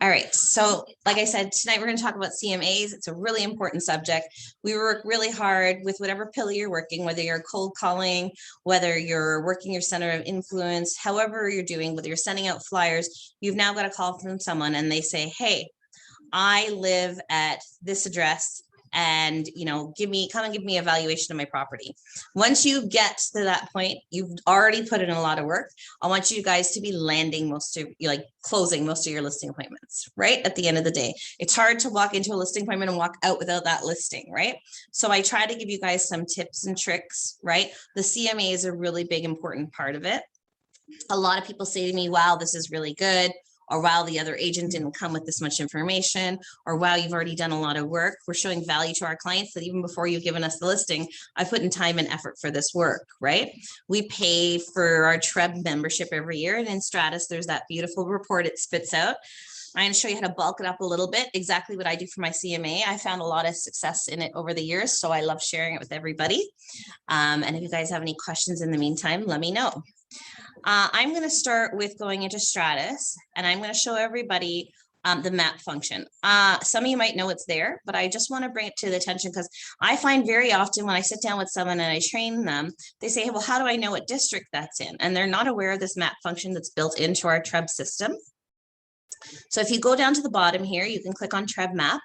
All right, so like I said, tonight we're going to talk about CMAs. It's a really important subject. We work really hard with whatever pillar you're working, whether you're cold calling, whether you're working your center of influence, however you're doing, whether you're sending out flyers, you've now got a call from someone and they say, hey, I live at this address and, you know, come and give me a valuation of my property. Once you get to that point, you've already put in a lot of work. I want you guys to be landing closing most of your listing appointments, right? At the end of the day, it's hard to walk into a listing appointment and walk out without that listing, right? So I try to give you guys some tips and tricks, right? The CMA is a really big, important part of it. A lot of people say to me, wow, this is really good. Or wow, the other agent didn't come with this much information, or wow, you've already done a lot of work. We're showing value to our clients that even before you've given us the listing, I put in time and effort for this work, right? We pay for our TREB membership every year, and in Stratus, there's that beautiful report it spits out. I'm going to show you how to bulk it up a little bit, exactly what I do for my CMA. I found a lot of success in it over the years, so I love sharing it with everybody. And if you guys have any questions in the meantime, let me know. I'm going to start with going into Stratus, and I'm going to show everybody the map function. Some of you might know it's there, but I just want to bring it to the attention because I find very often when I sit down with someone and I train them, they say, well, how do I know what district that's in? And they're not aware of this map function that's built into our TREB system. So if you go down to the bottom here, you can click on TREB map,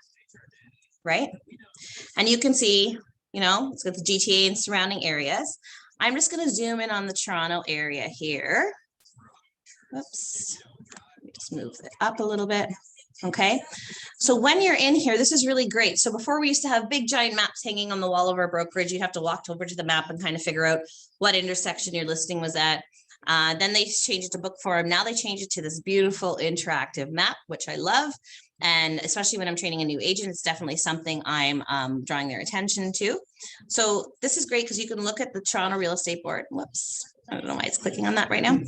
right? And you can see, you know, it's got the GTA and surrounding areas. I'm just going to zoom in on the Toronto area here. Whoops. Let me just move it up a little bit. Okay. So when you're in here, this is really great. So before we used to have big giant maps hanging on the wall of our brokerage, you'd have to walk over to the map and kind of figure out what intersection your listing was at. Then they changed it to book form. Now they changed it to this beautiful interactive map, which I love. And especially when I'm training a new agent, it's definitely something I'm drawing their attention to. So this is great because you can look at the Toronto Real Estate Board. Whoops, I don't know why it's clicking on that right now.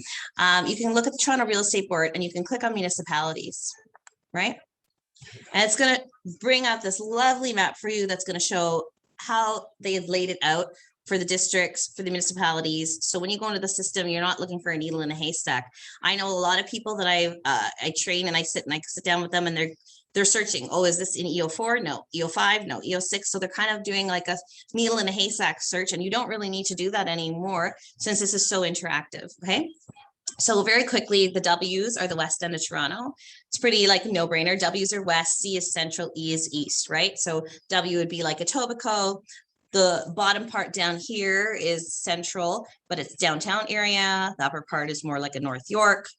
You can look at the Toronto Real Estate Board and you can click on municipalities, right? And it's going to bring up this lovely map for you that's going to show how they have laid it out for the districts, for the municipalities. So when you go into the system, you're not looking for a needle in a haystack. I know a lot of people that I train and I sit down with them and they're searching. Oh, is this in EO4? No. EO5? No. EO6. So they're kind of doing like a needle in a haystack search, and you don't really need to do that anymore since this is so interactive. Okay. So very quickly, the W's are the west end of Toronto. It's pretty like no brainer. W's are west, C is central, E is east, right? So W would be like Etobicoke. The bottom part down here is central, but it's downtown area. The upper part is more like a North York.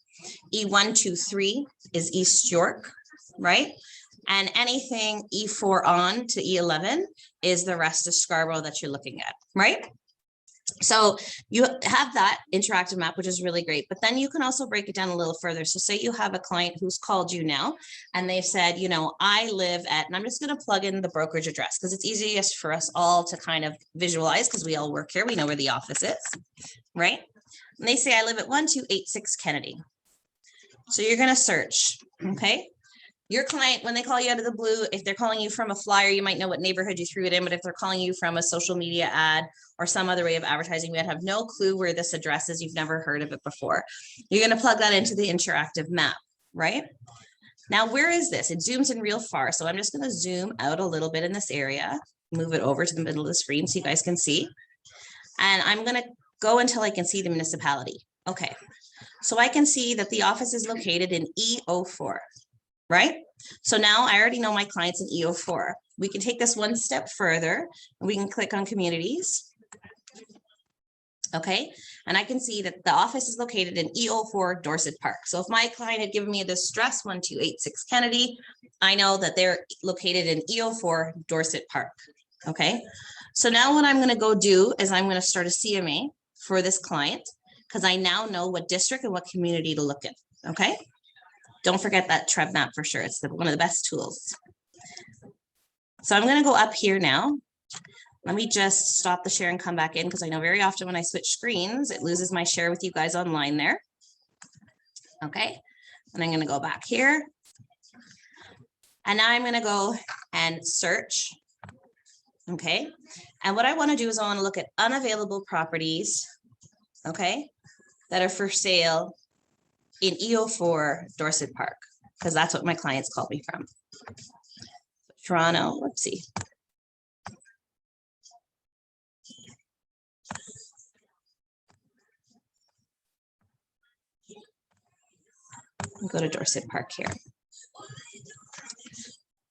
E1, 2, 3 is East York, right? And anything E4 on to E11 is the rest of Scarborough that you're looking at, right? So you have that interactive map, which is really great, but then you can also break it down a little further. So say you have a client who's called you now and they've said, you know, I live at, and I'm just going to plug in the brokerage address because it's easiest for us all to kind of visualize because we all work here. We know where the office is, right? And they say, I live at 1286 Kennedy. So you're going to search, okay? Your client, when they call you out of the blue, if they're calling you from a flyer, you might know what neighborhood you threw it in, but if they're calling you from a social media ad or some other way of advertising, we have no clue where this address is. You've never heard of it before. You're going to plug that into the interactive map, right? Now, where is this? It zooms in real far. So I'm just going to zoom out a little bit in this area, move it over to the middle of the screen so you guys can see. And I'm going to go until I can see the municipality. Okay. So I can see that the office is located in E04. Right? So now I already know my clients in EO4. We can take this one step further and we can click on communities. Okay. And I can see that the office is located in EO4 Dorset Park. So if my client had given me this address 1286 Kennedy, I know that they're located in EO4 Dorset Park. Okay. So now what I'm going to go do is I'm going to start a CMA for this client because I now know what district and what community to look at. Okay. Don't forget that TREB map for sure. It's one of the best tools. So I'm going to go up here now. Let me just stop the share and come back in because I know very often when I switch screens, it loses my share with you guys online there. Okay. And I'm going to go back here. And now I'm going to go and search. Okay. And what I want to do is I want to look at unavailable properties. Okay. That are for sale in EO4 Dorset Park. because that's what my clients called me from. Toronto, let's see. I'll go to Dorset Park here.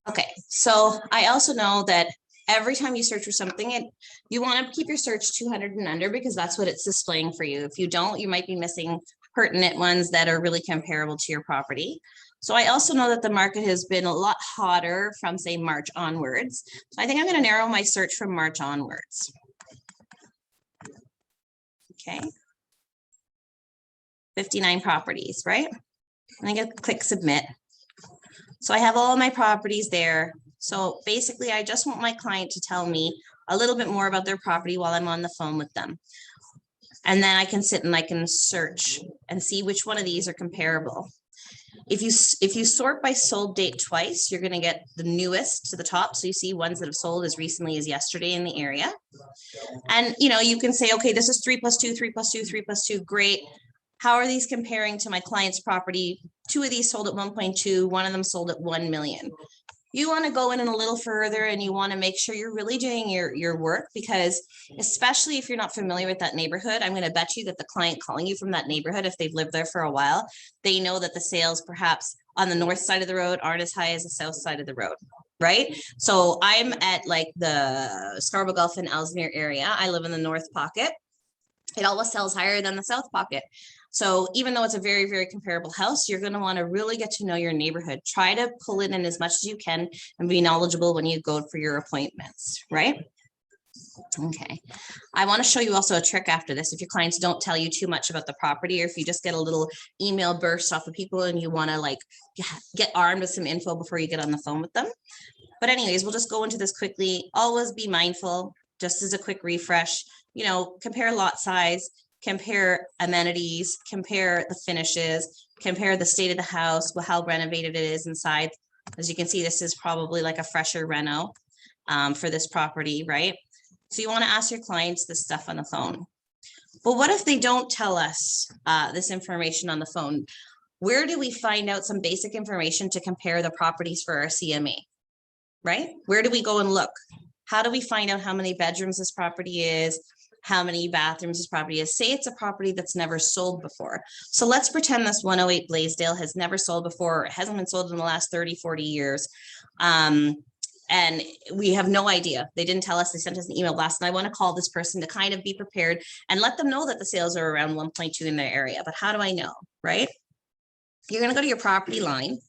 Okay, so I also know that every time you search for something, you want to keep your search 200 and under because that's what it's displaying for you. If you don't, you might be missing pertinent ones that are really comparable to your property. So I also know that the market has been a lot hotter from, say, March onwards. So I think I'm going to narrow my search from March onwards. Okay. 59 properties, right? And I get click submit. So I have all my properties there. So basically, I just want my client to tell me a little bit more about their property while I'm on the phone with them. And then I can sit and I can search and see which one of these are comparable. If you sort by sold date twice, you're going to get the newest to the top. So you see ones that have sold as recently as yesterday in the area. And, you know, you can say, okay, this is 3 + 2, 3 + 2, 3 + 2. Great. How are these comparing to my client's property? 2 of these sold at 1.2, one of them sold at 1 million. You want to go in a little further and you want to make sure you're really doing your work, because especially if you're not familiar with that neighborhood, I'm going to bet you that the client calling you from that neighborhood, if they've lived there for a while, they know that the sales perhaps on the north side of the road aren't as high as the south side of the road, right? So I'm at like the Scarborough Gulf and Ellesmere area. I live in the north pocket. It always sells higher than the south pocket. So even though it's a very, very comparable house, you're going to want to really get to know your neighborhood. Try to pull it in as much as you can and be knowledgeable when you go for your appointments, right? Okay. I want to show you also a trick after this. If your clients don't tell you too much about the property, or if you just get a little email burst off of people and you want to like get armed with some info before you get on the phone with them. But anyways, we'll just go into this quickly. Always be mindful, just as a quick refresh, you know, compare lot size, compare amenities, compare the finishes, compare the state of the house, how renovated it is inside. As you can see, this is probably like a fresher reno for this property, right? So you want to ask your clients this stuff on the phone. But what if they don't tell us this information on the phone? Where do we find out some basic information to compare the properties for our CMA, right? Where do we go and look? How do we find out how many bedrooms this property is? How many bathrooms this property is? Say it's a property that's never sold before. So let's pretend this 108 Blaisdell has never sold before. It hasn't been sold in the last 30, 40 years. And we have no idea. They didn't tell us. They sent us an email blast. And I want to call this person to kind of be prepared and let them know that the sales are around 1.2 in their area. But how do I know, right? You're going to go to your property line.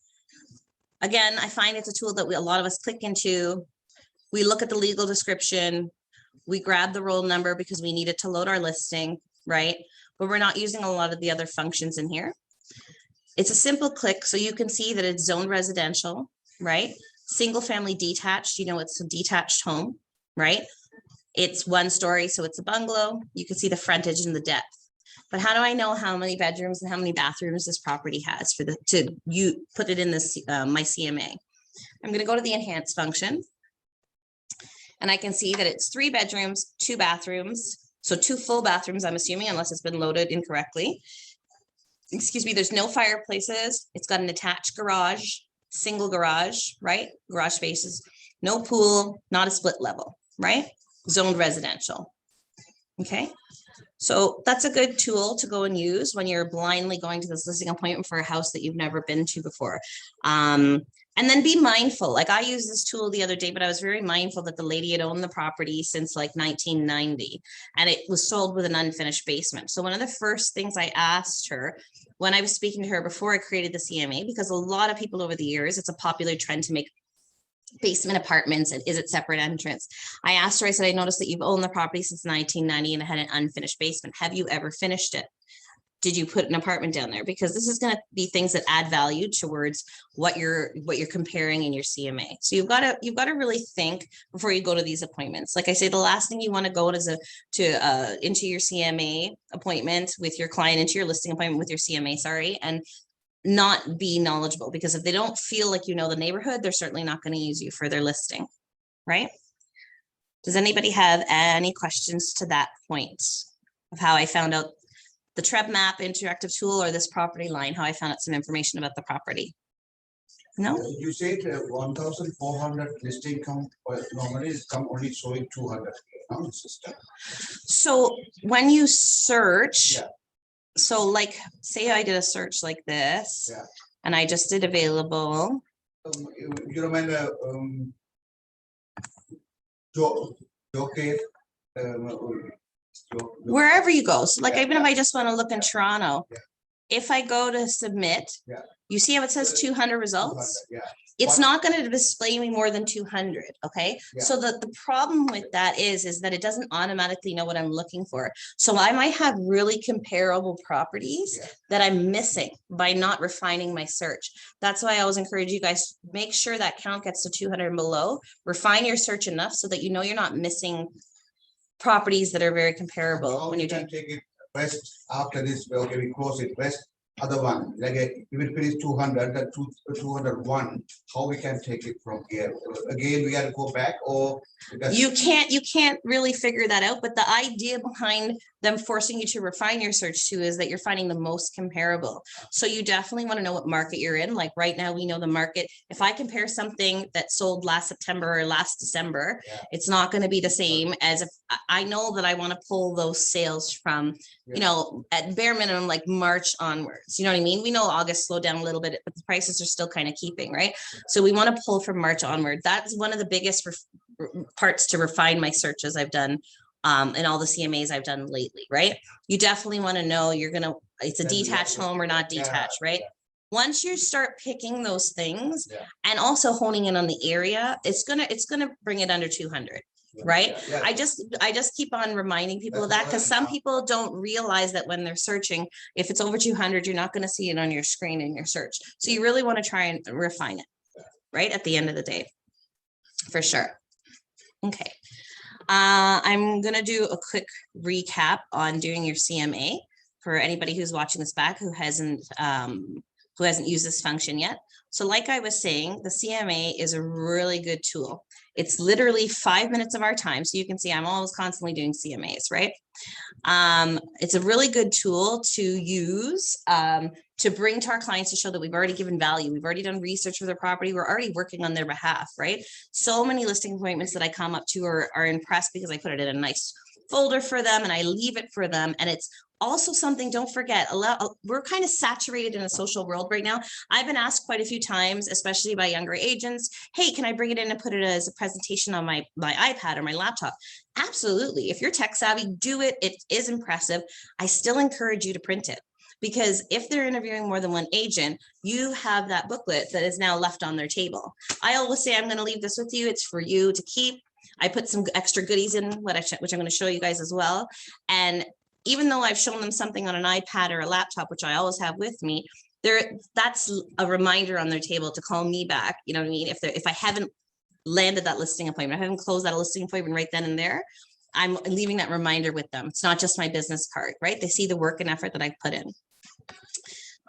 Again, I find it's a tool that a lot of us click into. We look at the legal description. We grab the roll number because we need it to load our listing, right? But we're not using a lot of the other functions in here. It's a simple click, so you can see that it's zoned residential, right? Single family detached, you know, it's a detached home, right? It's 1 story, so it's a bungalow. You can see the frontage and the depth. But how do I know how many bedrooms and how many bathrooms this property has you put it in this my CMA? I'm going to go to the enhance function. And I can see that it's 3 bedrooms, 2 bathrooms. So 2 full bathrooms, I'm assuming, unless it's been loaded incorrectly. Excuse me, there's no fireplaces. It's got an attached garage, single garage, right? Garage spaces, no pool, not a split level, right? Zoned residential. Okay. So that's a good tool to go and use when you're blindly going to this listing appointment for a house that you've never been to before. And then be mindful. Like I used this tool the other day, but I was very mindful that the lady had owned the property since like 1990 and it was sold with an unfinished basement. So one of the first things I asked her when I was speaking to her before I created the CMA, because a lot of people over the years, it's a popular trend to make basement apartments and is it separate entrance? I asked her, I said, I noticed that you've owned the property since 1990 and it had an unfinished basement. Have you ever finished it? Did you put an apartment down there? Because this is going to be things that add value towards what you're comparing in your CMA. So you've got to really think before you go to these appointments. Like I say, the last thing you want to go is into your CMA appointment with your client, into your listing appointment with your CMA, sorry, and not be knowledgeable, because if they don't feel like you know the neighborhood, they're certainly not going to use you for their listing, right? Does anybody have any questions to that point of how I found out the Treb Map interactive tool or this property line, how I found out some information about the property? No? You said 1,400 listing come, normally it's come only showing 200 on the system. So when you search, Yeah. so like, say I did a search like this, Yeah. and I just did available. You remember, okay, Wherever you go. So like, Yeah, even if I just want to look in Toronto, Yeah. if I go to submit, Yeah. you see how it says 200 results? 200, yeah. It's What- not going to display me more than 200. Okay. Yeah. So the problem with that is that it doesn't automatically know what I'm looking for. So I might have really comparable properties Yeah. that I'm missing by not refining my search. That's why I always encourage you guys, make sure that count gets to 200 and below, refine your search enough so that you know you're not missing properties that are very comparable How when we you're doing. can take it rest after this, okay, we close it, rest other one, like if it finish 200, that 201, how we can take it from here? Again, we have to go back or? You can't really figure that out, but the idea behind them forcing you to refine your search too is that you're finding the most comparable. So you definitely want to know what market you're in. Like right now, we know the market. If I compare something that sold last September or last December, it's not going to be the same as if I know that I want to pull those sales from, you know, at bare minimum, like March onwards. You know what I mean? We know August slowed down a little bit, but the prices are still kind of keeping, right? So we want to pull from March onward. That's one of the biggest parts to refine my searches I've done and all the CMAs I've done lately, right? You definitely want to know it's a detached home or not detached, right? Once you start picking those things and also honing in on the area, it's gonna bring it under 200. Right. I just keep on reminding people of that because some people don't realize that when they're searching, if it's over 200, you're not going to see it on your screen in your search. So you really want to try and refine it right at the end of the day, for sure. Okay. I'm going to do a quick recap on doing your CMA for anybody who's watching this back who hasn't used this function yet. So like I was saying, the CMA is a really good tool. It's literally 5 minutes of our time. So you can see I'm always constantly doing CMAs, right? It's a really good tool to use to bring to our clients to show that we've already given value. We've already done research for their property. We're already working on their behalf, right? So many listing appointments that I come up to are impressed because I put it in a nice folder for them and I leave it for them. And it's also something, don't forget, we're kind of saturated in a social world right now. I've been asked quite a few times, especially by younger agents, hey, can I bring it in and put it as a presentation on my iPad or my laptop? Absolutely. If you're tech savvy, do it. It is impressive. I still encourage you to print it because if they're interviewing more than one agent, you have that booklet that is now left on their table. I always say, I'm going to leave this with you. It's for you to keep. I put some extra goodies in which I'm going to show you guys as well. And even though I've shown them something on an iPad or a laptop, which I always have with me, that's a reminder on their table to call me back. You know what I mean? If I haven't landed that listing appointment, I haven't closed that listing appointment right then and there, I'm leaving that reminder with them. It's not just my business card, right? They see the work and effort that I put in.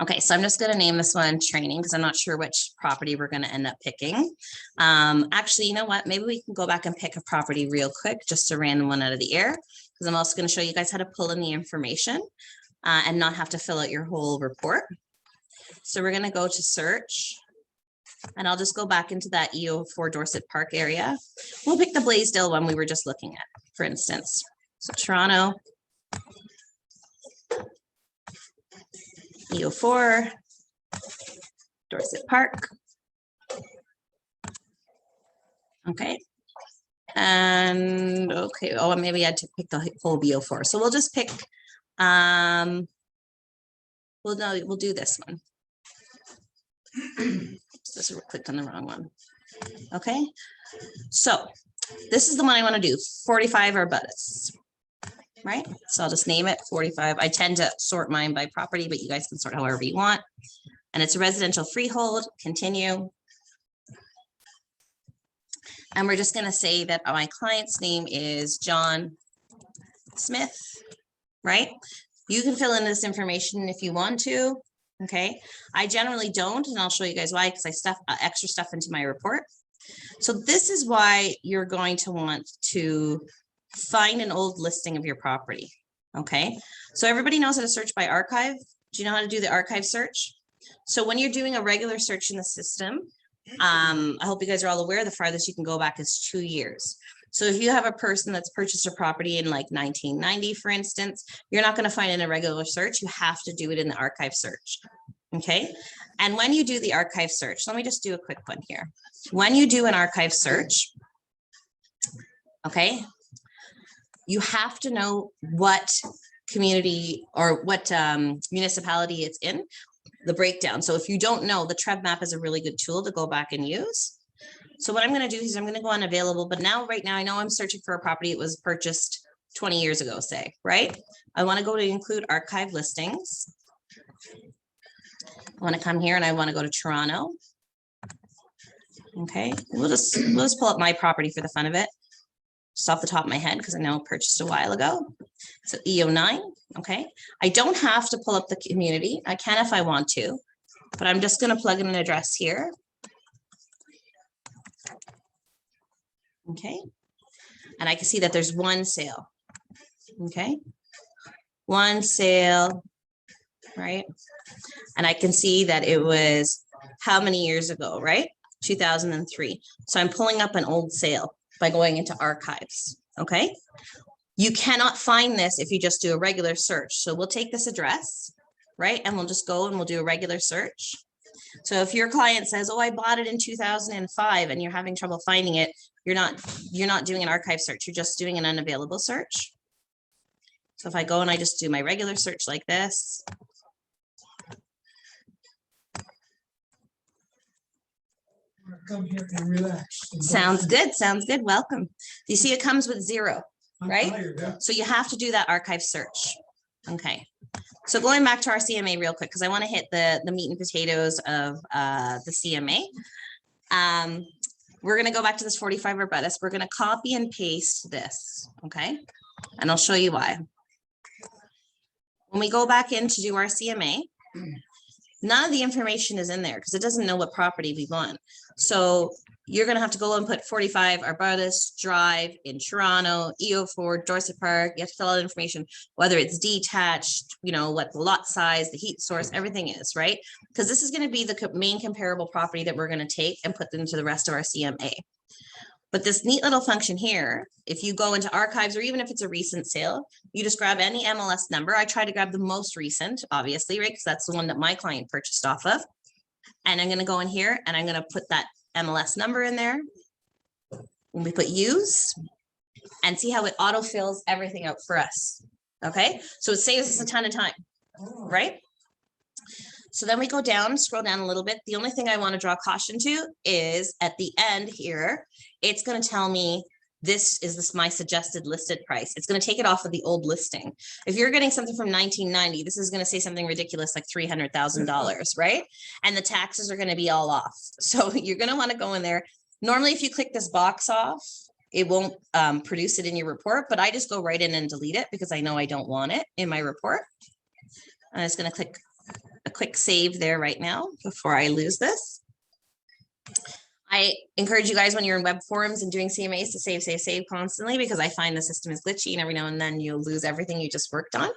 Okay, so I'm just going to name this one training because I'm not sure which property we're going to end up picking. Actually, you know what? Maybe we can go back and pick a property real quick, just a random one out of the air, because I'm also going to show you guys how to pull in the information and not have to fill out your whole report. So we're going to go to search. And I'll just go back into that EO4 Dorset Park area. We'll pick the Blaisdell one we were just looking at, for instance. So Toronto, EO4, Dorset Park. Okay. And okay, oh, maybe I had to pick the whole BO4. So we'll just pick, we'll do this one. This clicked on the wrong one. Okay, so this is the one I want to do, 45 Arbutus, right? So I'll just name it 45. I tend to sort mine by property, but you guys can sort however you want. And it's a residential freehold, continue. And we're just going to say that my client's name is John Smith, right? You can fill in this information if you want to. Okay, I generally don't, and I'll show you guys why, because I stuff extra stuff into my report. So this is why you're going to want to find an old listing of your property. Okay, so everybody knows how to search by archive. Do you know how to do the archive search? So when you're doing a regular search in the system, I hope you guys are all aware, the farthest you can go back is 2 years. So if you have a person that's purchased a property in like 1990, for instance, you're not going to find it in a regular search. You have to do it in the archive search. Okay. And when you do the archive search, let me just do a quick one here. When you do an archive search, okay, you have to know what community or what municipality it's in, the breakdown. So if you don't know, the Trev map is a really good tool to go back and use. So what I'm going to do is I'm going to go on available, but now right now I know I'm searching for a property. It was purchased 20 years ago, say, right? I want to go to include archive listings. I want to come here and I want to go to Toronto. Okay, we'll just pull up my property for the fun of it, just off the top of my head, because I know I purchased a while ago. So E09. Okay, I don't have to pull up the community. I can if I want to, but I'm just going to plug in an address here. Okay, and I can see that there's one sale. Okay, one sale, right? And I can see that it was how many years ago, right? 2003. So I'm pulling up an old sale by going into archives. Okay, you cannot find this if you just do a regular search. So we'll take this address, right? And we'll just go and we'll do a regular search. So if your client says, oh, I bought it in 2005 and you're having trouble finding it, you're not doing an archive search. You're just doing an unavailable search. So if I go and I just do my regular search like this. Come here and relax. Sounds good. Sounds good. Welcome. You see, it comes with 0, right? So you have to do that archive search. Okay. So going back to our CMA real quick, because I want to hit the meat and potatoes of the CMA. We're going to go back to this 45 Arbutus. We're going to copy and paste this. Okay. And I'll show you why. When we go back in to do our CMA, none of the information is in there because it doesn't know what property we want. So you're going to have to go and put 45 Arbutus Drive in Toronto, EO4, Dorset Park. You have to fill out information, whether it's detached, you know, what the lot size, the heat source, everything is, right? Because this is going to be the main comparable property that we're going to take and put into the rest of our CMA. But this neat little function here, if you go into archives, or even if it's a recent sale, you just grab any MLS number. I try to grab the most recent, obviously, right? Because that's the one that my client purchased off of. And I'm going to go in here and I'm going to put that MLS number in there. When we put use and see how it autofills everything out for us. Okay, so it saves us a ton of time, right? So then we go down, scroll down a little bit. The only thing I want to draw caution to is at the end here, it's going to tell me this is my suggested listed price. It's going to take it off of the old listing. If you're getting something from 1990, this is going to say something ridiculous like $300,000, right? And the taxes are going to be all off. So you're going to want to go in there. Normally, if you click this box off, it won't produce it in your report, but I just go right in and delete it because I know I don't want it in my report. I'm just going to click a quick save there right now before I lose this. I encourage you guys when you're in web forums and doing CMAs to save constantly, because I find the system is glitchy and every now and then you'll lose everything you just worked on.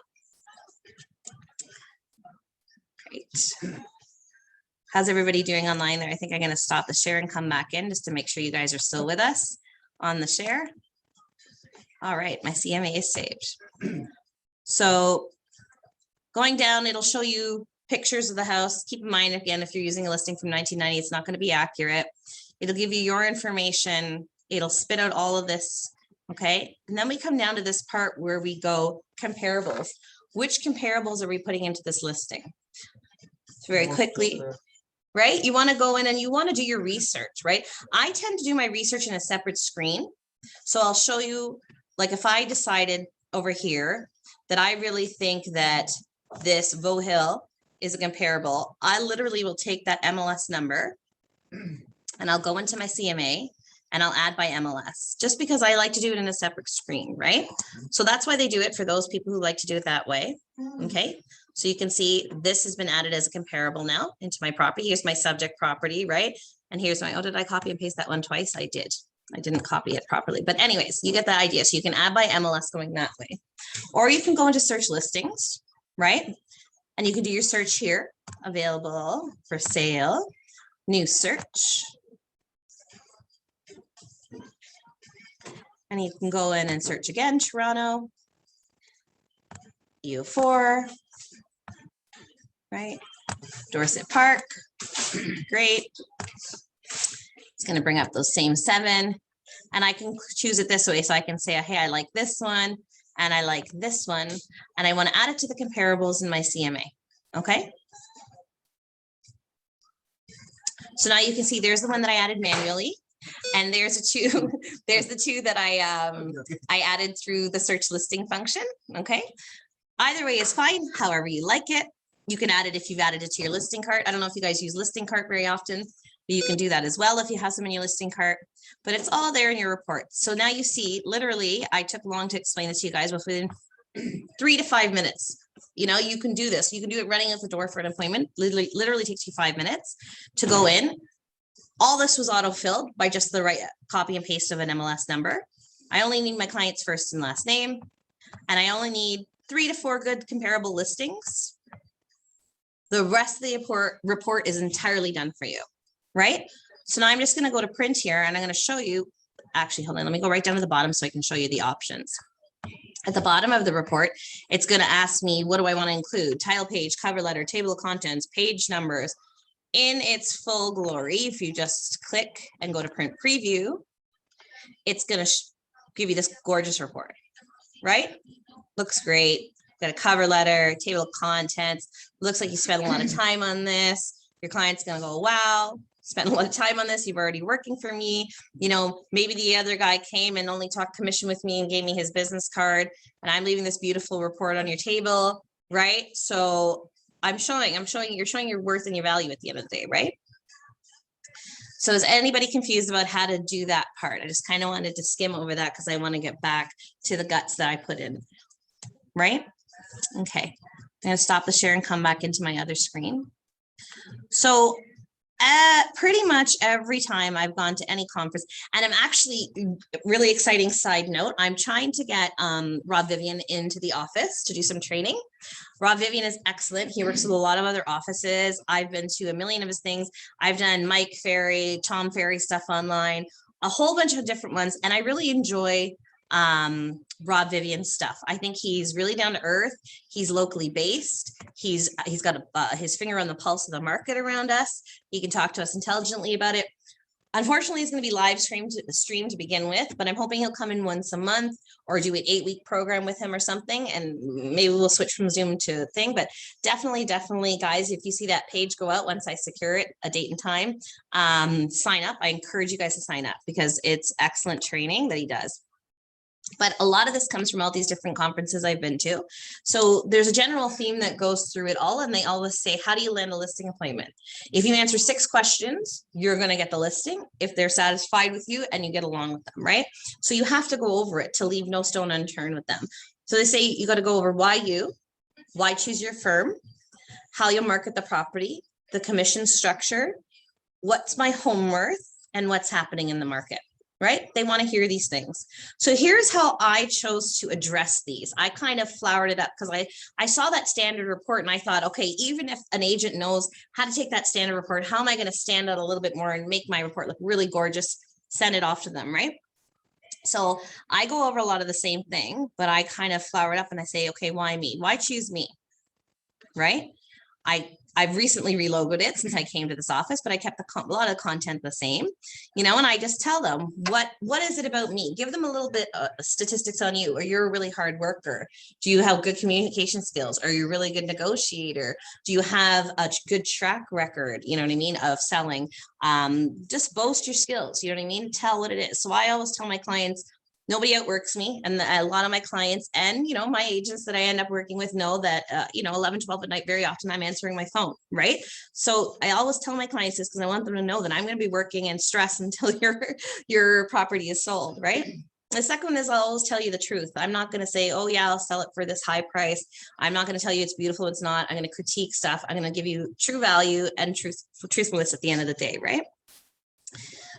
Great. How's everybody doing online there? I think I'm going to stop the share and come back in just to make sure you guys are still with us on the share. All right, my CMA is saved. So going down, it'll show you pictures of the house. Keep in mind, again, if you're using a listing from 1990, it's not going to be accurate. It'll give you your information. It'll spit out all of this. Okay. And then we come down to this part where we go comparables. Which comparables are we putting into this listing? So very quickly, right? You want to go in and you want to do your research, right? I tend to do my research in a separate screen. So I'll show you, like if I decided over here that I really think that this Vohill is a comparable, I literally will take that MLS number and I'll go into my CMA and I'll add by MLS, just because I like to do it in a separate screen, right? So that's why they do it for those people who like to do it that way. Okay, so you can see this has been added as a comparable now into my property. Here's my subject property, right? And here's my, oh, did I copy and paste that one twice? I did. I didn't copy it properly, but anyways, you get the idea. So you can add by MLS going that way, or you can go into search listings, right? And you can do your search here, available for sale, new search. And you can go in and search again, Toronto, EU4, right? Dorset Park, great. It's going to bring up those same 7. And I can choose it this way. So I can say, hey, I like this one and I like this one. And I want to add it to the comparables in my CMA. Okay. So now you can see there's the one that I added manually. And there's there's the 2 that I added through the search listing function. Okay. Either way is fine. However you like it. You can add it if you've added it to your listing cart. I don't know if you guys use listing cart very often, but you can do that as well if you have some in your listing cart, but it's all there in your report. So now you see, literally, I took long to explain this to you guys within 3 to 5 minutes. You know, you can do this. You can do it running at the door for an appointment. Literally takes you 5 minutes to go in. All this was auto-filled by just the right copy and paste of an MLS number. I only need my client's first and last name, and I only need 3 to 4 good comparable listings. The rest of the report is entirely done for you, right? So now I'm just going to go to print here and I'm going to show you, actually, hold on, let me go right down to the bottom so I can show you the options. At the bottom of the report, it's going to ask me, what do I want to include? Title page, cover letter, table of contents, page numbers. In its full glory, if you just click and go to print preview, it's going to give you this gorgeous report, right? Looks great. Got a cover letter, table of contents. Looks like you spent a lot of time on this. Your client's going to go, wow, spent a lot of time on this. You've already working for me. You know, maybe the other guy came and only talked commission with me and gave me his business card. And I'm leaving this beautiful report on your table, right? So you're showing your worth and your value at the end of the day, right? So is anybody confused about how to do that part? I just kind of wanted to skim over that because I want to get back to the guts that I put in, right? Okay, I'm going to stop the share and come back into my other screen. So pretty much every time I've gone to any conference, and I'm actually, really exciting side note, I'm trying to get Rob Vivian into the office to do some training. Rob Vivian is excellent. He works with a lot of other offices. I've been to a million of his things. I've done Mike Ferry, Tom Ferry stuff online, a whole bunch of different ones. And I really enjoy Rob Vivian stuff. I think he's really down to earth. He's locally based. He's got his finger on the pulse of the market around us. He can talk to us intelligently about it. Unfortunately, it's going to be live streamed to begin with, but I'm hoping he'll come in once a month or do an 8-week program with him or something. And maybe we'll switch from Zoom to thing, but definitely, guys, if you see that page go out, once I secure it, a date and time, sign up. I encourage you guys to sign up because it's excellent training that he does. But a lot of this comes from all these different conferences I've been to. So there's a general theme that goes through it all. And they always say, how do you land a listing appointment? If you answer 6 questions, you're going to get the listing if they're satisfied with you and you get along with them, right? So you have to go over it to leave no stone unturned with them. So they say you got to go over why choose your firm, how you'll market the property, the commission structure, what's my home worth, and what's happening in the market. Right? They want to hear these things. So here's how I chose to address these. I kind of flowered it up because I saw that standard report and I thought, okay, even if an agent knows how to take that standard report, how am I going to stand out a little bit more and make my report look really gorgeous, send it off to them, right? So I go over a lot of the same thing, but I kind of flower it up and I say, okay, why me? Why choose me? Right? I've recently relogoed it since I came to this office, but I kept a lot of content the same, you know, and I just tell them, what is it about me? Give them a little bit of statistics on you. Or you're a really hard worker. Do you have good communication skills? Are you a really good negotiator? Do you have a good track record, you know what I mean, of selling? Just boast your skills, you know what I mean? Tell what it is. So I always tell my clients, nobody outworks me. And a lot of my clients and, you know, my agents that I end up working with know that, 11, 12 at night, very often I'm answering my phone, right? So I always tell my clients this because I want them to know that I'm going to be working in stress until your property is sold, right? The second one is I'll always tell you the truth. I'm not going to say, oh yeah, I'll sell it for this high price. I'm not going to tell you it's beautiful. It's not. I'm going to critique stuff. I'm going to give you true value and truthfulness at the end of the day, right?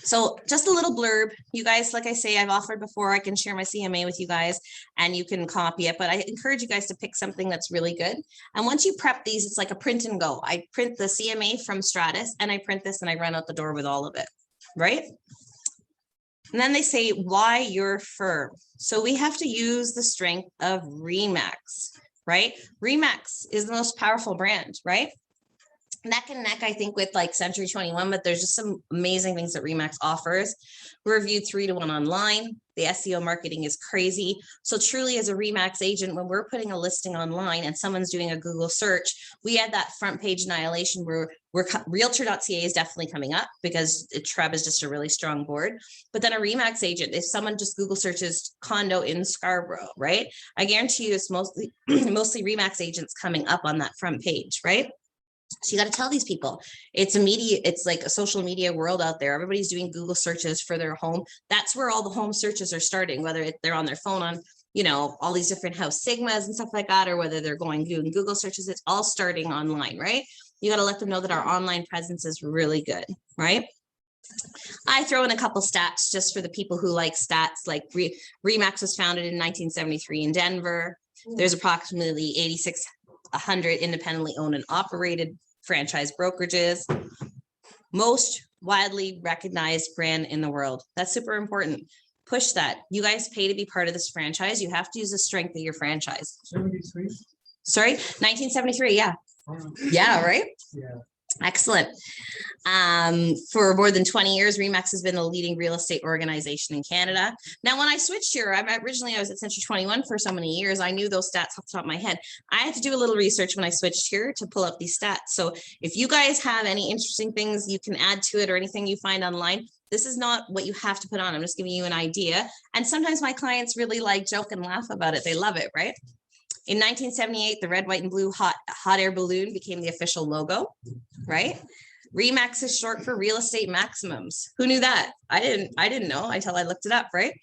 So just a little blurb, you guys, like I say, I've offered before, I can share my CMA with you guys and you can copy it, but I encourage you guys to pick something that's really good. And once you prep these, it's like a print and go. I print the CMA from Stratus and I print this and I run out the door with all of it, right? And then they say, why your firm? So we have to use the strength of RE/MAX, right? RE/MAX is the most powerful brand, right? Neck and neck, I think, with like Century 21, but there's just some amazing things that RE/MAX offers. We're reviewed 3-to-1 online. The SEO marketing is crazy. So truly, as a RE/MAX agent, when we're putting a listing online and someone's doing a Google search, we add that front page annihilation where realtor.ca is definitely coming up because Treb is just a really strong board. But then a RE/MAX agent, if someone just Google searches condo in Scarborough, right? I guarantee you it's mostly RE/MAX agents coming up on that front page, right? So you got to tell these people it's like a social media world out there. Everybody's doing Google searches for their home. That's where all the home searches are starting, whether they're on their phone on, all these different house sigmas and stuff like that, or whether they're doing Google searches. It's all starting online, right? You got to let them know that our online presence is really good, right? I throw in a couple stats just for the people who like stats, like RE/MAX was founded in 1973 in Denver. There's approximately 8,600 independently owned and operated franchise brokerages, most widely recognized brand in the world. That's super important. Push that. You guys pay to be part of this franchise. You have to use the strength of your franchise. 73? Sorry, 1973. Yeah. Yeah, right? Yeah. Excellent. For more than 20 years, RE/MAX has been a leading real estate organization in Canada. Now, when I switched here, I was at Century 21 for so many years. I knew those stats off the top of my head. I had to do a little research when I switched here to pull up these stats. So if you guys have any interesting things you can add to it or anything you find online, this is not what you have to put on. I'm just giving you an idea. And sometimes my clients really like joke and laugh about it. They love it, right? In 1978, the red, white, and blue hot air balloon became the official logo, right? RE/MAX is short for real estate maximums. Who knew that? I didn't know until I looked it up, right?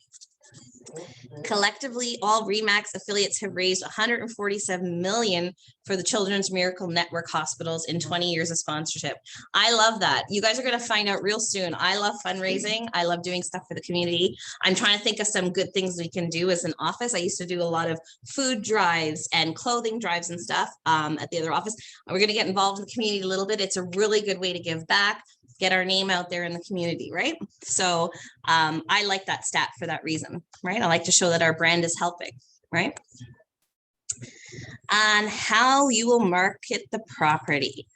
Collectively, all RE/MAX affiliates have raised 147 million for the Children's Miracle Network hospitals in 20 years of sponsorship. I love that. You guys are going to find out real soon. I love fundraising. I love doing stuff for the community. I'm trying to think of some good things we can do as an office. I used to do a lot of food drives and clothing drives and stuff at the other office. We're going to get involved in the community a little bit. It's a really good way to give back, get our name out there in the community, right? So I like that stat for that reason, right? I like to show that our brand is helping, right? On how you will market the property.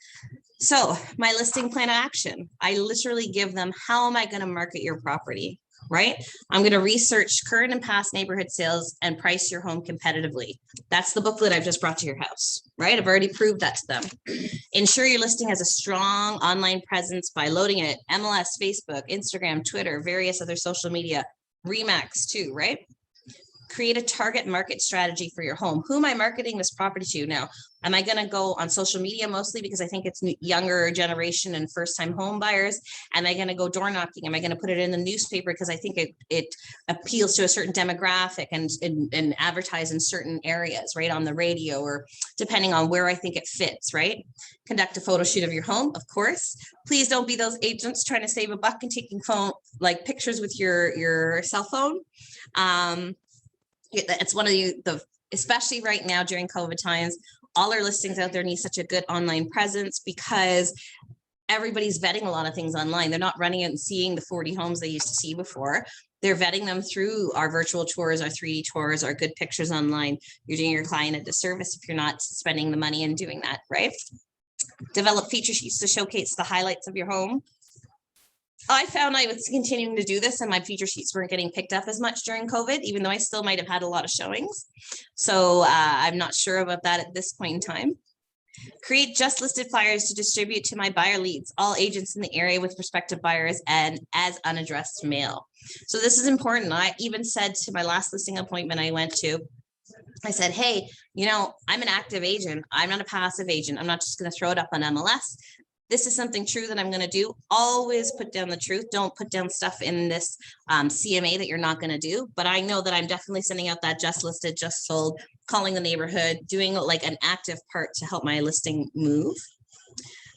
So my listing plan of action, I literally give them, how am I going to market your property, right? I'm going to research current and past neighborhood sales and price your home competitively. That's the booklet I've just brought to your house, right? I've already proved that to them. Ensure your listing has a strong online presence by loading it, MLS, Facebook, Instagram, Twitter, various other social media, RE/MAX too, right? Create a target market strategy for your home. Who am I marketing this property to now? Am I going to go on social media mostly because I think it's younger generation and first-time home buyers? Am I going to go door knocking? Am I going to put it in the newspaper because I think it appeals to a certain demographic and advertise in certain areas, right? On the radio or depending on where I think it fits, right? Conduct a photo shoot of your home, of course. Please don't be those agents trying to save a buck and taking pictures with your cell phone. It's one of the especially right now during COVID times, all our listings out there need such a good online presence because everybody's vetting a lot of things online. They're not running it and seeing the 40 homes they used to see before. They're vetting them through our virtual tours, our 3D tours, our good pictures online. You're doing your client a disservice if you're not spending the money and doing that, right? Develop feature sheets to showcase the highlights of your home. I found I was continuing to do this and my feature sheets weren't getting picked up as much during COVID, even though I still might have had a lot of showings. So I'm not sure about that at this point in time. Create just listed flyers to distribute to my buyer leads, all agents in the area with prospective buyers and as unaddressed mail. So this is important. I even said to my last listing appointment I went to, I said, hey, I'm an active agent. I'm not a passive agent. I'm not just going to throw it up on MLS. This is something true that I'm going to do. Always put down the truth. Don't put down stuff in this CMA that you're not going to do. But I know that I'm definitely sending out that just listed, just sold, calling the neighborhood, doing like an active part to help my listing move.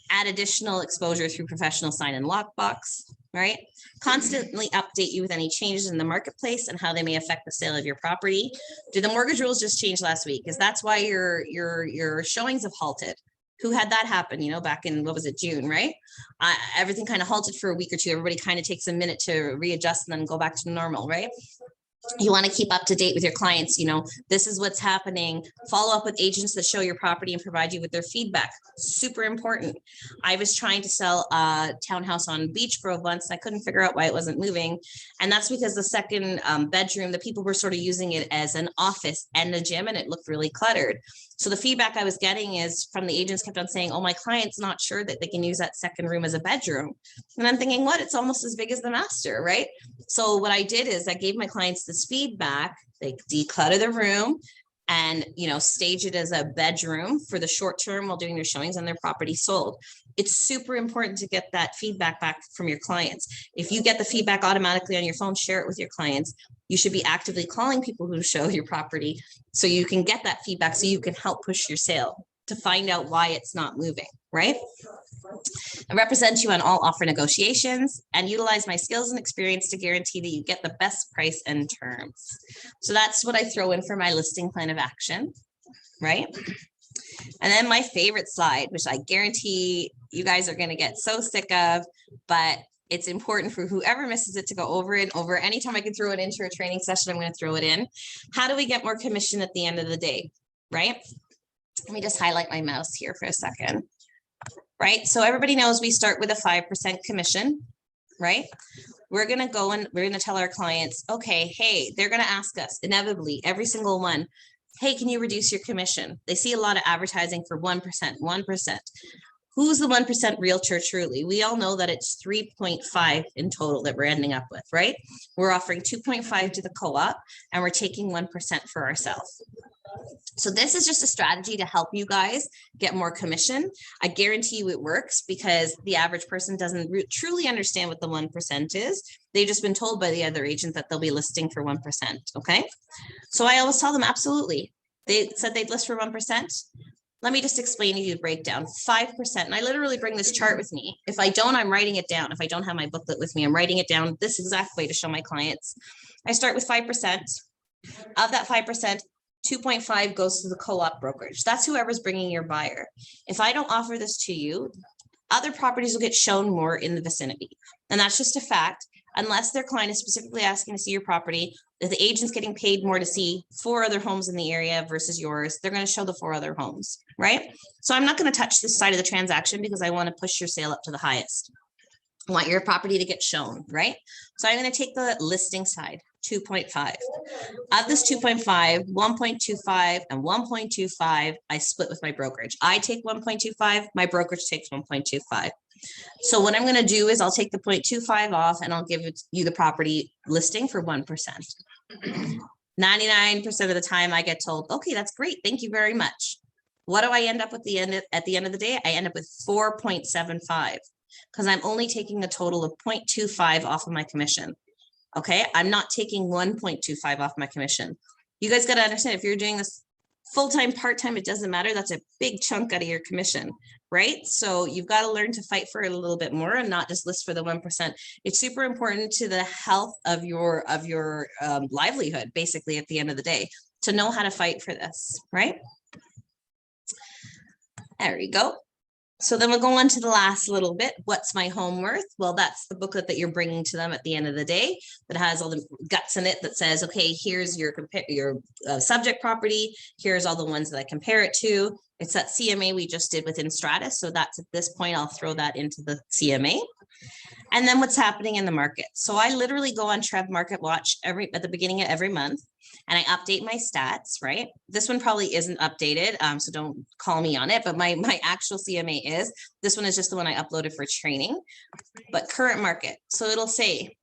Add additional exposure through professional sign and lockbox. right? Constantly update you with any changes in the marketplace and how they may affect the sale of your property. Did the mortgage rules just change last week? Because that's why your showings have halted. Who had that happen, back in, what was it, June, right? Everything kind of halted for a week or two. Everybody kind of takes a minute to readjust and then go back to normal, right? You want to keep up to date with your clients. This is what's happening. Follow up with agents that show your property and provide you with their feedback. Super important. I was trying to sell a townhouse on Beach Grove once, and I couldn't figure out why it wasn't moving. And that's because the second bedroom, the people were sort of using it as an office and a gym, and it looked really cluttered. So the feedback I was getting is from the agents kept on saying, oh, my client's not sure that they can use that second room as a bedroom. And I'm thinking, what? It's almost as big as the master, right? So what I did is I gave my clients this feedback. They declutter the room and, stage it as a bedroom for the short term while doing their showings and their property sold. It's super important to get that feedback back from your clients. If you get the feedback automatically on your phone, share it with your clients. You should be actively calling people who show your property so you can get that feedback so you can help push your sale to find out why it's not moving, right? I represent you on all offer negotiations and utilize my skills and experience to guarantee that you get the best price and terms. So that's what I throw in for my listing plan of action, right? And then my favorite slide, which I guarantee you guys are going to get so sick of, but it's important for whoever misses it to go over it over. Anytime I can throw it into a training session, I'm going to throw it in. How do we get more commission at the end of the day, right? Let me just highlight my mouse here for a second. Right. So everybody knows we start with a 5% commission, right? We're going to go and we're going to tell our clients, okay, hey, they're going to ask us inevitably, every single one, hey, can you reduce your commission? They see a lot of advertising for 1%. Who's the 1% realtor truly? We all know that it's 3.5 in total that we're ending up with, right? We're offering 2.5 to the co-op and we're taking 1% for ourselves. So this is just a strategy to help you guys get more commission. I guarantee you it works because the average person doesn't truly understand what the 1% is. They've just been told by the other agent that they'll be listing for 1%. Okay. So I always tell them, absolutely. They said they'd list for 1%. Let me just explain to you the breakdown. 5%. And I literally bring this chart with me. If I don't, I'm writing it down. If I don't have my booklet with me, I'm writing it down this exact way to show my clients. I start with 5%. Of that 5%, 2.5 goes to the co-op brokerage. That's whoever's bringing your buyer. If I don't offer this to you, other properties will get shown more in the vicinity. And that's just a fact. Unless their client is specifically asking to see your property, if the agent's getting paid more to see 4 other homes in the area versus yours, they're going to show the 4 other homes, right? So I'm not going to touch this side of the transaction because I want to push your sale up to the highest. I want your property to get shown, right? So I'm going to take the listing side, 2.5. Of this 2.5, 1.25 and 1.25, I split with my brokerage. I take 1.25, my brokerage takes 1.25. So what I'm going to do is I'll take the 0.25 off and I'll give you the property listing for 1%. 99% of the time I get told, okay, that's great. Thank you very much. What do I end up with at the end of the day? I end up with 4.75 because I'm only taking a total of 0.25 off of my commission. Okay. I'm not taking 1.25 off my commission. You guys got to understand, if you're doing this full-time, part-time, it doesn't matter. That's a big chunk out of your commission, right? So you've got to learn to fight for it a little bit more and not just list for the 1%. It's super important to the health of your livelihood, basically, at the end of the day, to know how to fight for this, right? There you go. So then we'll go on to the last little bit. What's my home worth? Well, that's the booklet that you're bringing to them at the end of the day that has all the guts in it that says, okay, here's your subject property. Here's all the ones that I compare it to. It's that CMA we just did within Stratus. So that's at this point, I'll throw that into the CMA. And then what's happening in the market. So I literally go on Trev Market Watch at the beginning of every month and I update my stats, right? This one probably isn't updated, so don't call me on it, but my actual CMA is. This one is just the one I uploaded for training, but current market. So it'll say,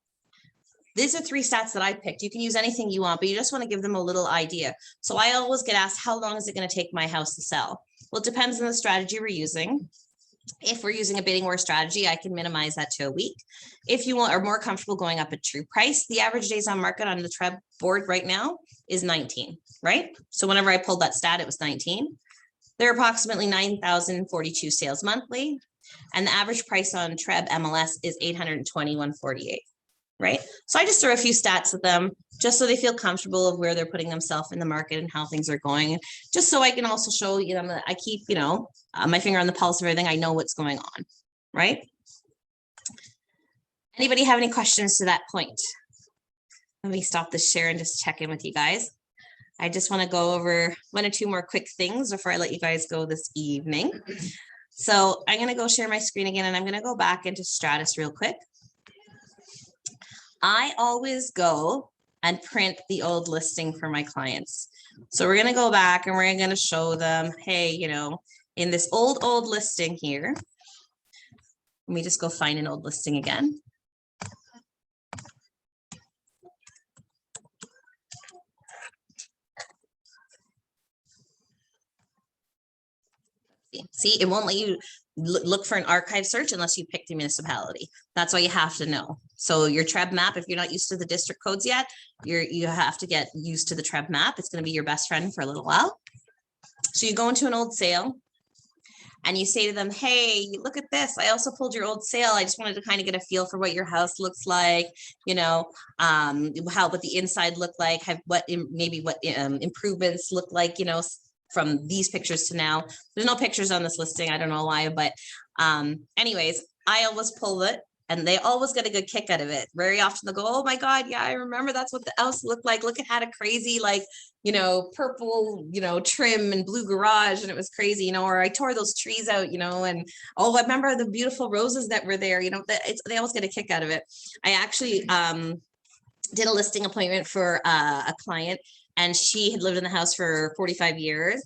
these are 3 stats that I picked. You can use anything you want, but you just want to give them a little idea. So I always get asked, how long is it going to take my house to sell? Well, it depends on the strategy we're using. If we're using a bidding war strategy, I can minimize that to a week. If you are more comfortable going up a true price, the average days on market on the Trev board right now is 19, right? So whenever I pulled that stat, it was 19. There are approximately 9,042 sales monthly. And the average price on Treb MLS is $821.48, right? So I just throw a few stats at them just so they feel comfortable of where they're putting themselves in the market and how things are going. Just so I can also show them that I keep, my finger on the pulse of everything. I know what's going on, right? Anybody have any questions to that point? Let me stop the share and just check in with you guys. I just want to go over 1 or 2 more quick things before I let you guys go this evening. So I'm going to go share my screen again, and I'm going to go back into Stratus real quick. I always go and print the old listing for my clients. So we're going to go back and we're going to show them, hey, in this old listing here, let me just go find an old listing again. See, it won't let you look for an archive search unless you pick the municipality. That's why you have to know. So your Treb map, if you're not used to the district codes yet, you have to get used to the Treb map. It's going to be your best friend for a little while. So you go into an old sale and you say to them, hey, look at this. I also pulled your old sale. I just wanted to kind of get a feel for what your house looks like, what the inside look like, what improvements look like, from these pictures to now. There's no pictures on this listing. I don't know why, but anyways, I always pull it and they always get a good kick out of it. Very often they'll go, oh my God, yeah, I remember that's what the house looked like. Look, it had a crazy, purple, trim and blue garage, and it was crazy, or I tore those trees out, and oh, I remember the beautiful roses that were there, they always get a kick out of it. I actually did a listing appointment for a client, and she had lived in the house for 45 years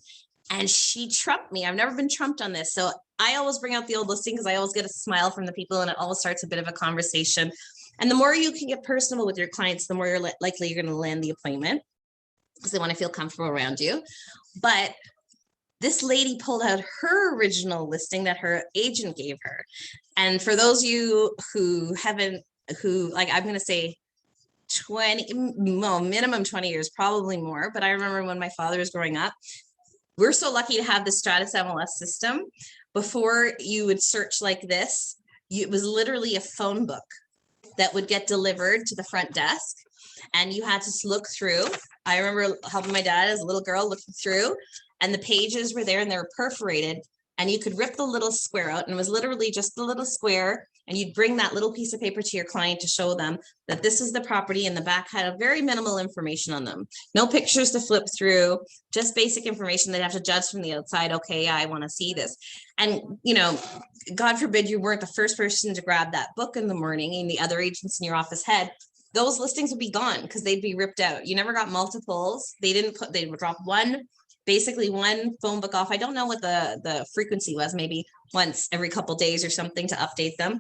and she trumped me. I've never been trumped on this. So I always bring out the old listing because I always get a smile from the people and it always starts a bit of a conversation. And the more you can get personal with your clients, the more you're likely you're going to land the appointment because they want to feel comfortable around you. But this lady pulled out her original listing that her agent gave her. And for those of you who I'm going to say, minimum 20 years, probably more. But I remember when my father was growing up, we're so lucky to have the Stratus MLS system. Before you would search like this, it was literally a phone book that would get delivered to the front desk and you had to look through. I remember helping my dad as a little girl looking through, and the pages were there and they were perforated, and you could rip the little square out, and it was literally just the little square. And you'd bring that little piece of paper to your client to show them that this is the property, and the back had a very minimal information on them. No pictures to flip through, just basic information. They'd have to judge from the outside. Okay, I want to see this. And, God forbid you weren't the first person to grab that book in the morning and the other agents in your office had, those listings would be gone because they'd be ripped out. You never got multiples. They would drop basically one phone book off. I don't know what the frequency was, maybe once every couple days or something to update them.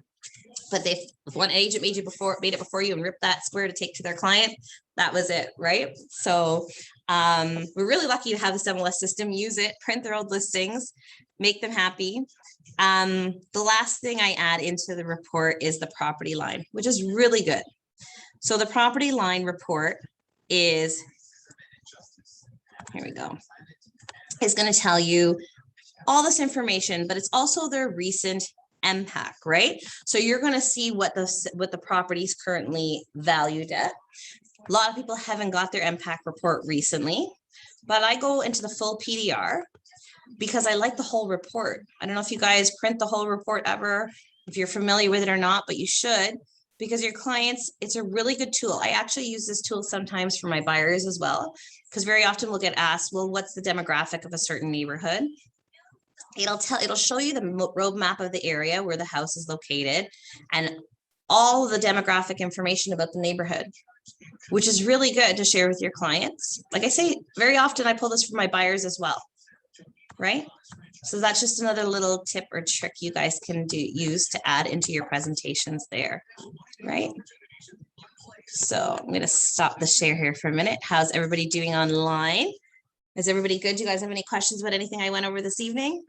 But if one agent made it before you and ripped that square to take to their client, that was it, right? So we're really lucky to have this MLS system. Use it, print their old listings, make them happy. The last thing I add into the report is the property line, which is really good. So the property line report is, here we go, is going to tell you all this information, but it's also their recent MPAC, right? So you're going to see what the property is currently valued at. A lot of people haven't got their MPAC report recently, but I go into the full PDR because I like the whole report. I don't know if you guys print the whole report ever, if you're familiar with it or not, but you should, because your clients, it's a really good tool. I actually use this tool sometimes for my buyers as well, because very often we'll get asked, well, what's the demographic of a certain neighborhood? It'll show you the roadmap of the area where the house is located and all the demographic information about the neighborhood, which is really good to share with your clients. Like I say, very often I pull this for my buyers as well, right? So that's just another little tip or trick you guys can use to add into your presentations there, right? So I'm going to stop the share here for a minute. How's everybody doing online? Is everybody good? Do you guys have any questions about anything I went over this evening?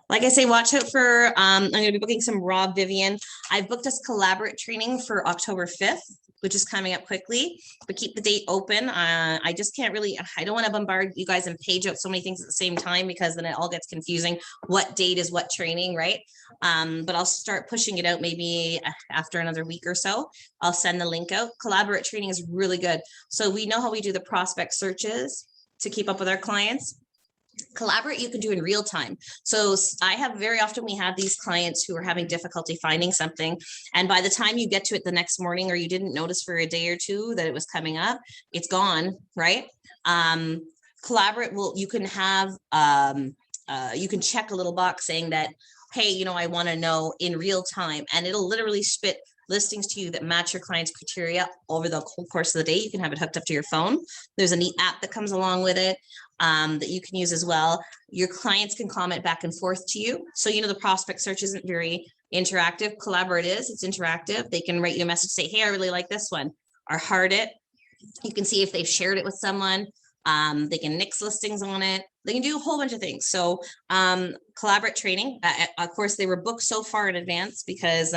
Like I say, watch out for, I'm going to be booking some Rob Vivian. I've booked us collaborate training for October 5th. which is coming up quickly, but keep the date open. I just can't really, I don't want to bombard you guys and page out so many things at the same time, because then it all gets confusing. What date is what training, right? But I'll start pushing it out maybe after another week or so. I'll send the link out. Collaborate training is really good. So we know how we do the prospect searches to keep up with our clients. Collaborate you can do in real time. So I have very often, we have these clients who are having difficulty finding something, and by the time you get to it the next morning, or you didn't notice for a day or two that it was coming up, it's gone, right? Collaborate you can have you can check a little box saying that, hey, you know, I want to know in real time, and it'll literally spit listings to you that match your client's criteria over the whole course of the day. You can have it hooked up to your phone. There's a neat app that comes along with it that you can use as well. Your clients can comment back and forth to you. So, you know, the prospect search isn't very interactive. Collaborate is, it's interactive. They can write you a message, say, hey, I really like this one, or heart it. You can see if they've shared it with someone. They can nix listings on it. They can do a whole bunch of things. So collaborate training, of course, they were booked so far in advance because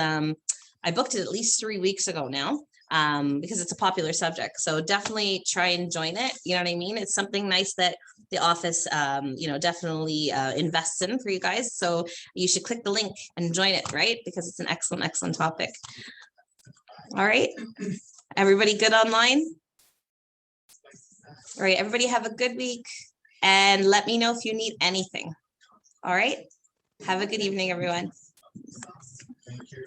I booked it at least 3 weeks ago now, because it's a popular subject. So definitely try and join it. You know what I mean? It's something nice that the office, you know, definitely invests in for you guys. So you should click the link and join it, right? Because it's an excellent, excellent topic. All right. Everybody good online? All right. Everybody have a good week, and let me know if you need anything. All right. Have a good evening, everyone. Thank you.